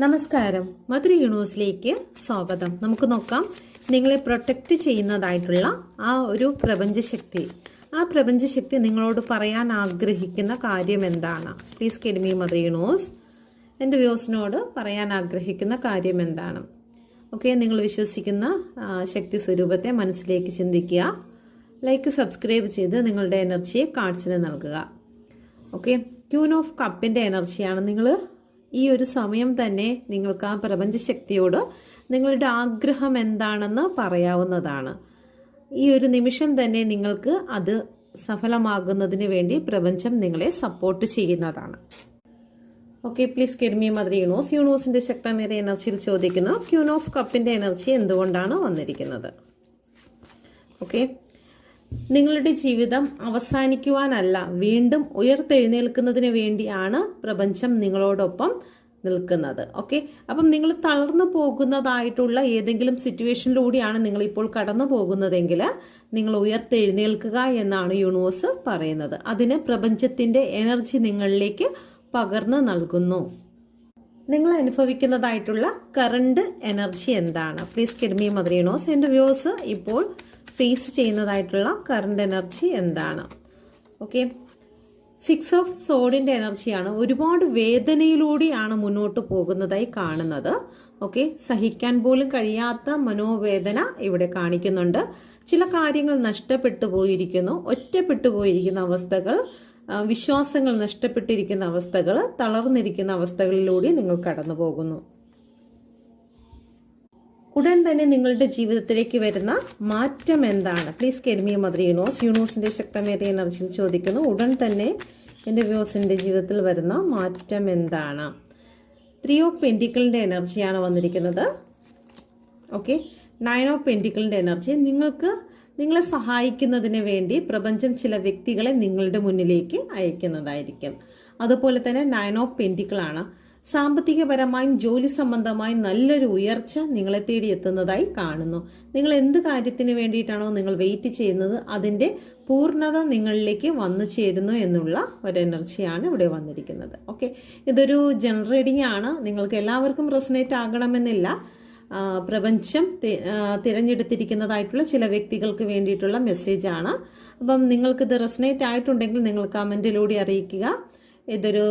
നമസ്കാരം, മധുര യൂണിവേഴ്സിലേക്ക് സ്വാഗതം. നമുക്ക് നോക്കാം, നിങ്ങളെ പ്രൊട്ടക്റ്റ് ചെയ്യുന്നതായിട്ടുള്ള ആ ഒരു പ്രപഞ്ചശക്തി. ആ പ്രപഞ്ചശക്തി നിങ്ങളോട് പറയാൻ ആഗ്രഹിക്കുന്ന കാര്യം എന്താണ്? Please guide me Madurai universe. എൻ്റെ വ്യൂസിനോട് പറയാൻ ആഗ്രഹിക്കുന്ന കാര്യം എന്താണ്? ഓക്കെ, നിങ്ങൾ വിശ്വസിക്കുന്ന ശക്തി സ്വരൂപത്തെ മനസ്സിലേക്ക് ചിന്തിക്കുക. ലൈക്ക്, സബ്സ്ക്രൈബ് ചെയ്ത് നിങ്ങളുടെ എനർജിയെ കാർഡ്സിന് നൽകുക. ഓക്കെ, ക്യൂൻ ഓഫ് കപ്പിൻ്റെ എനർജിയാണ്. നിങ്ങൾ ഈ ഒരു സമയം തന്നെ നിങ്ങൾക്ക് ആ പ്രപഞ്ചശക്തിയോട് നിങ്ങളുടെ ആഗ്രഹം എന്താണെന്ന് പറയാവുന്നതാണ്. ഈ ഒരു നിമിഷം തന്നെ നിങ്ങൾക്ക് അത് സഫലമാകുന്നതിന് വേണ്ടി പ്രപഞ്ചം നിങ്ങളെ സപ്പോർട്ട് ചെയ്യുന്നതാണ്. Okay, please guide me mother universe. യൂണിവേഴ്സിന്റെ ശക്തമേറിയ എനർജിയിൽ ചോദിക്കുന്നു, ക്യൂൻ ഓഫ് കപ്പിന്റെ എനർജി എന്തുകൊണ്ടാണ് വന്നിരിക്കുന്നത്? ഓക്കെ, നിങ്ങളുടെ ജീവിതം അവസാനിക്കുവാനല്ല, വീണ്ടും ഉയർത്തെഴുന്നേൽക്കുന്നതിന് വേണ്ടിയാണ് പ്രപഞ്ചം നിങ്ങളോടൊപ്പം നിൽക്കുന്നത്. ഓക്കെ, അപ്പം നിങ്ങൾ തളർന്നു പോകുന്നതായിട്ടുള്ള ഏതെങ്കിലും സിറ്റുവേഷനിലൂടെയാണ് നിങ്ങളിപ്പോൾ കടന്നു പോകുന്നതെങ്കിൽ നിങ്ങൾ ഉയർത്തെഴുന്നേൽക്കുക എന്നാണ് യൂണിവേഴ്സ് പറയുന്നത്. അതിന് പ്രപഞ്ചത്തിന്റെ എനർജി നിങ്ങളിലേക്ക് പകർന്നു നൽകുന്നു. നിങ്ങൾ അനുഭവിക്കുന്നതായിട്ടുള്ള കറണ്ട് എനർജി എന്താണ്? Please guide me mother universe. എൻ്റെ വ്യൂസ് ഇപ്പോൾ ഫേസ് ചെയ്യുന്നതായിട്ടുള്ള കറണ്ട് എനർജി എന്താണ്? ഓക്കെ, 6 ഓഫ് സോഡിന്റെ എനർജിയാണ്. ഒരുപാട് വേദനയിലൂടെയാണ് മുന്നോട്ട് പോകുന്നതായി കാണുന്നത്. ഓക്കെ, സഹിക്കാൻ പോലും കഴിയാത്ത മനോവേദന ഇവിടെ കാണിക്കുന്നുണ്ട്. ചില കാര്യങ്ങൾ നഷ്ടപ്പെട്ടു പോയിരിക്കുന്നു, ഒറ്റപ്പെട്ടു പോയിരിക്കുന്ന അവസ്ഥകൾ, വിശ്വാസങ്ങൾ നഷ്ടപ്പെട്ടിരിക്കുന്ന അവസ്ഥകൾ, തളർന്നിരിക്കുന്ന അവസ്ഥകളിലൂടെ നിങ്ങൾ കടന്നു പോകുന്നു. ഉടൻ തന്നെ നിങ്ങളുടെ ജീവിതത്തിലേക്ക് വരുന്ന മാറ്റം എന്താണ്? Please guide me mother universe. യൂണിവേഴ്സിന്റെ ശക്തമേറിയ എനർജിയിൽ ചോദിക്കുന്നു, ഉടൻ തന്നെ എൻ്റെ വ്യൂസിന്റെ ജീവിതത്തിൽ വരുന്ന മാറ്റം എന്താണ്? 3 ഓഫ് പെന്റിക്കിളിന്റെ എനർജിയാണ് വന്നിരിക്കുന്നത്. ഓക്കെ, 9 ഓഫ് പെന്റിക്കിളിന്റെ എനർജി. നിങ്ങളെ സഹായിക്കുന്നതിന് വേണ്ടി പ്രപഞ്ചം ചില വ്യക്തികളെ നിങ്ങളുടെ മുന്നിലേക്ക് അയക്കുന്നതായിരിക്കും. അതുപോലെ തന്നെ 9 ഓഫ് പെന്റിക്കിളാണ്. സാമ്പത്തികപരമായും ജോലി സംബന്ധമായും നല്ലൊരു ഉയർച്ച നിങ്ങളെ തേടി എത്തുന്നതായി കാണുന്നു. നിങ്ങൾ എന്ത് കാര്യത്തിന് വേണ്ടിയിട്ടാണോ നിങ്ങൾ വെയിറ്റ് ചെയ്യുന്നത്, അതിന്റെ പൂർണ്ണത നിങ്ങളിലേക്ക് വന്നു ചേരുന്നു എന്നുള്ള ഒരു എനർജിയാണ് ഇവിടെ വന്നിരിക്കുന്നത്. ഓക്കെ, ഇതൊരു ജനറൽ റീഡിംഗ് ആണ്. നിങ്ങൾക്ക് എല്ലാവർക്കും റെസൊനേറ്റ് ആകണമെന്നില്ല. പ്രപഞ്ചം തിരഞ്ഞെടുത്തിരിക്കുന്നതായിട്ടുള്ള ചില വ്യക്തികൾക്ക് വേണ്ടിയിട്ടുള്ള മെസ്സേജ് ആണ്. അപ്പം നിങ്ങൾക്കിത് റെസൊനേറ്റ് ആയിട്ടുണ്ടെങ്കിൽ നിങ്ങൾ കമന്റിലൂടെ അറിയിക്കുക. ഇതൊരു